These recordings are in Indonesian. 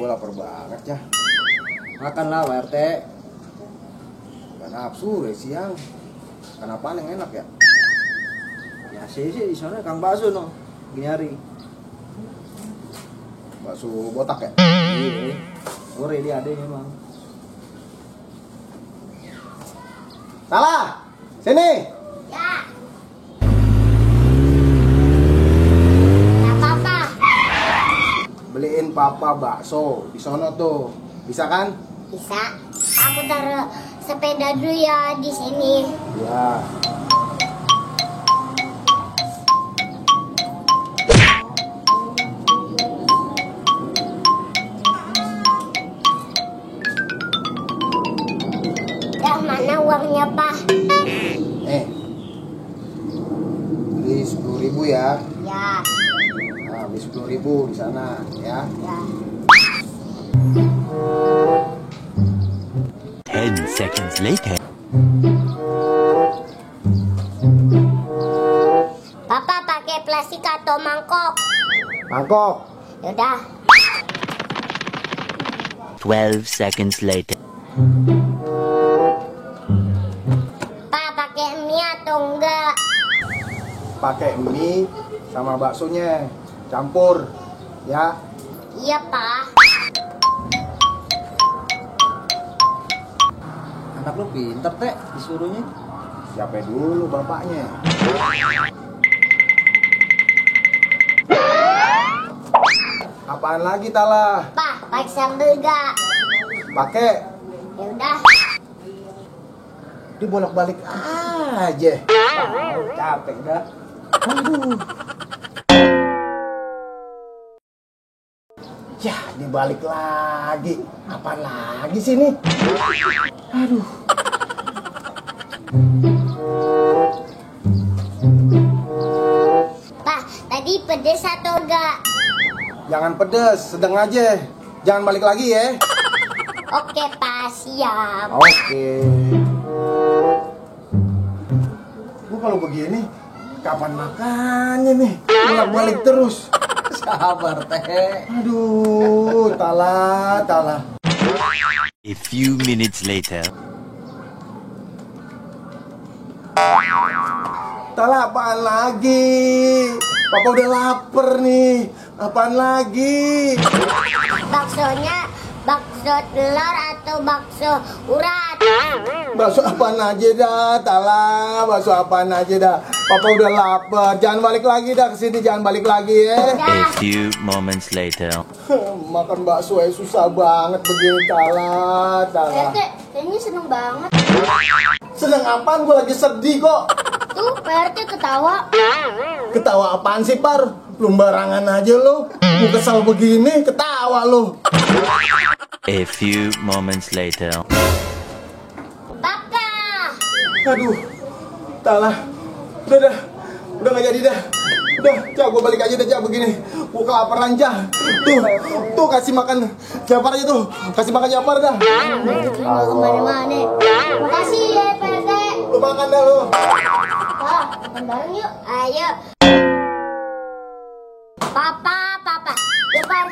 lapar banget ya. Makanlah Pak RT. Gak nafsu deh siang. Kenapa yang enak ya? Ya sih di sana Kang Bakso no. Gini hari. Bakso botak ya? Iya. Ore dia ada memang. Salah. Sini. Ya. Gak apa-apa. Beliin papa bakso di sono tuh. Bisa kan? Bisa. Aku taruh sepeda dulu ya di sini. Ya. Dah mana uangnya, Pak? Beli 10.000 ya. Ya. Nah, beli 10.000 di sana ya. Ya. 10 seconds later. Papa pakai plastik atau mangkok? Mangkok. Yaudah. 12 seconds later. Pak pakai mie atau enggak? Pakai mie sama baksonya. Campur. Ya. Iya, Pak. Anak lu pinter teh disuruhnya. Siapa dulu bapaknya? Apaan lagi Tala? Pak, pakai sambal enggak? Pakai. Yaudah. Dia bolak-balik aja. Capek dah. Aduh. Ya, dibalik lagi. Apaan lagi sih ini? Aduh. Pak, tadi pedes atau enggak? Jangan pedes, sedang aja. Jangan balik lagi ya. Oke, Pak, siap. Oke. Gua kalau begini, kapan makannya nih? Bolak-balik terus. Sabar teh. Aduh, Tala. A few minutes later. Tala, apaan lagi? Papa udah lapar nih. Apaan lagi? Baksonya bakso telur atau bakso urat? Bakso apaan aja dah, Tala. Bakso apaan aja dah. Papa udah lapar. Jangan balik lagi dah ke sini. Jangan balik lagi ya. A few moments later. Makan bakso ya susah banget begini, Tala. RT, kayaknya seneng banget. Seneng apaan? Gue lagi sedih kok. Tuh, Pak RT ketawa. Ketawa apaan sih, Par? Lu barangan aja lu. Gue kesal begini, ketawa lu. A few moments later. Papa. Aduh, Tala. Udah gak jadi dah. Udah, Cak, gue balik aja deh, Cak, begini. Gue kelaparan, Cak. Tuh, kasih makan Japar aja tuh. Kasih makan Japar dah. Nggak kemana-mana. Makasih ya, Pak RT. Lu makan dah lu. Pak, makan bareng yuk. Ayo. Papa. Depan.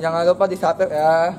Jangan lupa di subscribe ya.